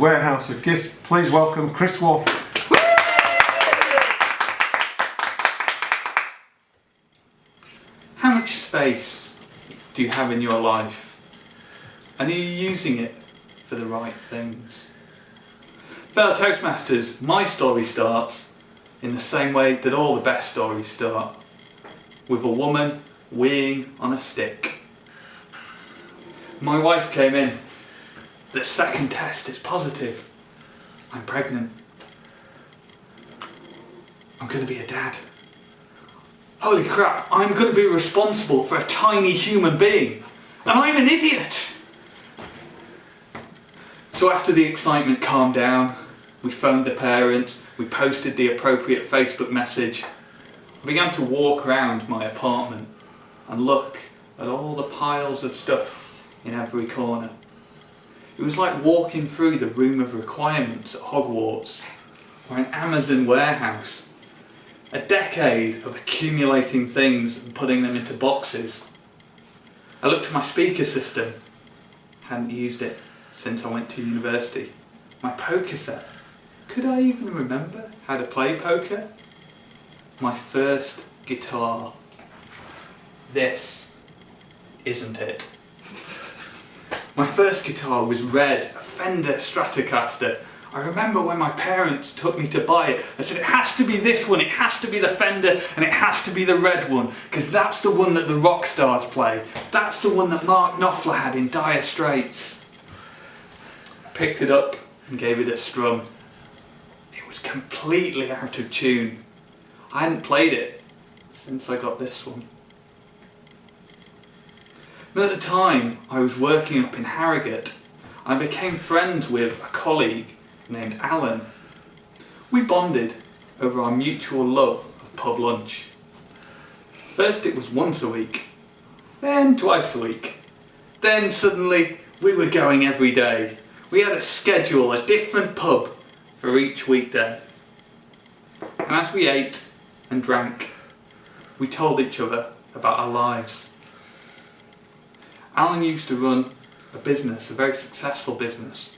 warehouse. So please welcome Chris Wolf. How much space do you have in your life? And are you using it for the right things? Fellow Toastmasters, my story starts in the same way that all the best stories start, with a woman weeing on a stick. My wife came in. The second test is positive. I'm pregnant. I'm going to be a dad. Holy crap, I'm going to be responsible for a tiny human being. And I'm an idiot! So after the excitement calmed down, we phoned the parents, we posted the appropriate Facebook message. I began to walk around my apartment and look at all the piles of stuff in every corner. It was like walking through the room of requirements at Hogwarts or an Amazon warehouse. A decade of accumulating things and putting them into boxes. I looked at my speaker system. Hadn't used it since I went to university. My poker set. Could I even remember how to play poker? My first guitar. This isn't it. My first guitar was red, a Fender Stratocaster. I remember when my parents took me to buy it, I said it has to be this one, it has to be the Fender, and it has to be the red one, because that's the one that the rock stars play. That's the one that Mark Knopfler had in Dire Straits. I picked it up and gave it a strum. It was completely out of tune. I hadn't played it since I got this one. And at the time, I was working up in Harrogate. I became friends with a colleague named Alan. We bonded over our mutual love of pub lunch. First it was once a week, then twice a week. Then suddenly we were going every day. We had a schedule, a different pub for each weekday. And as we ate and drank, we told each other about our lives. Alan used to run a business, a very successful business,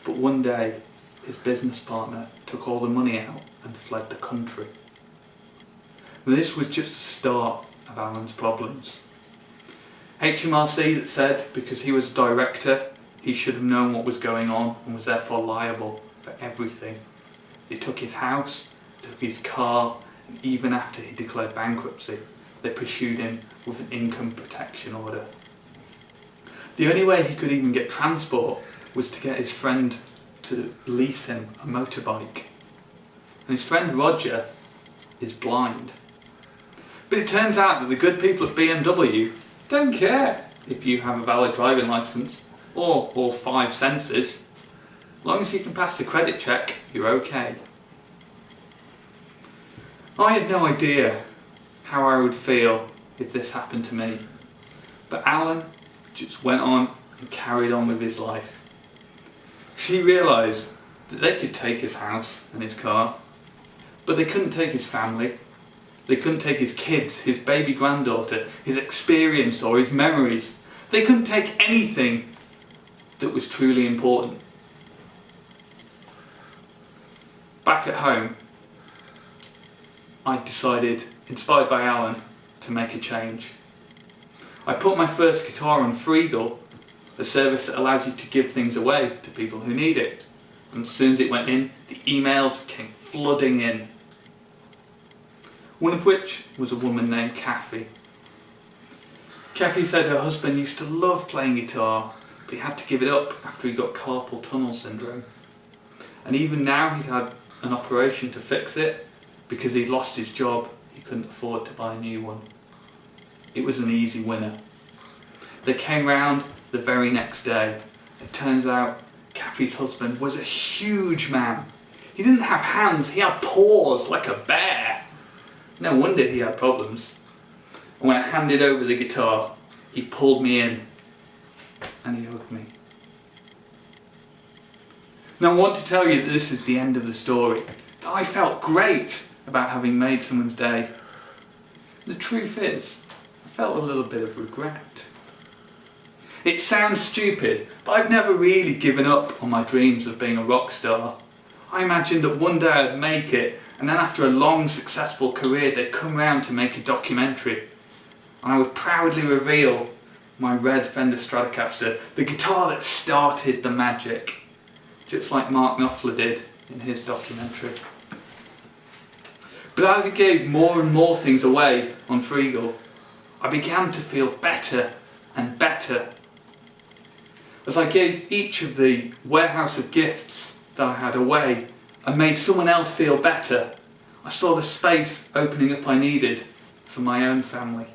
but one day his business partner took all the money out and fled the country. And this was just the start of Alan's problems. HMRC that said because he was a director he should have known what was going on and was therefore liable for everything. They took his house, took his car, and even after he declared bankruptcy they pursued him with an income protection order. The only way he could even get transport was to get his friend to lease him a motorbike. And his friend Roger is blind. But it turns out that the good people at BMW don't care if you have a valid driving licence or all 5 senses. As long as you can pass the credit check, you're okay. I had no idea how I would feel if this happened to me. But Alan just went on and carried on with his life. Because he realised that they could take his house and his car, but they couldn't take his family, they couldn't take his kids, his baby granddaughter, his experience or his memories. They couldn't take anything that was truly important. Back at home, I decided, inspired by Alan, to make a change. I put my first guitar on Freegal, a service that allows you to give things away to people who need it. And as soon as it went in, the emails came flooding in. One of which was a woman named Kathy. Kathy said her husband used to love playing guitar, but he had to give it up after he got carpal tunnel syndrome. And even now he'd had an operation to fix it, because he'd lost his job, he couldn't afford to buy a new one. It was an easy winner. They came round the very next day. It turns out Kathy's husband was a huge man. He didn't have hands, he had paws like a bear. No wonder he had problems. And when I handed over the guitar, he pulled me in and he hugged me. Now I want to tell you that this is the end of the story. That I felt great about having made someone's day. The truth is, I felt a little bit of regret. It sounds stupid, but I've never really given up on my dreams of being a rock star. I imagined that one day I'd make it, and then after a long successful career they'd come round to make a documentary. And I would proudly reveal my red Fender Stratocaster, the guitar that started the magic, just like Mark Knopfler did in his documentary. But as I gave more and more things away on Freegal, I began to feel better and better. As I gave each of the warehouse of gifts that I had away and made someone else feel better, I saw the space opening up I needed for my own family.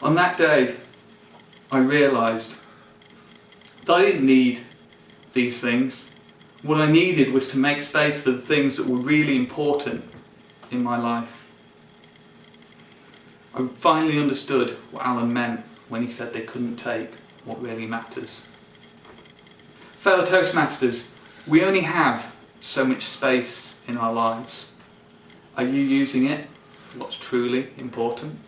On that day, I realised that I didn't need these things. What I needed was to make space for the things that were really important in my life. I finally understood what Alan meant when he said they couldn't take what really matters. Fellow Toastmasters, we only have so much space in our lives. Are you using it for what's truly important?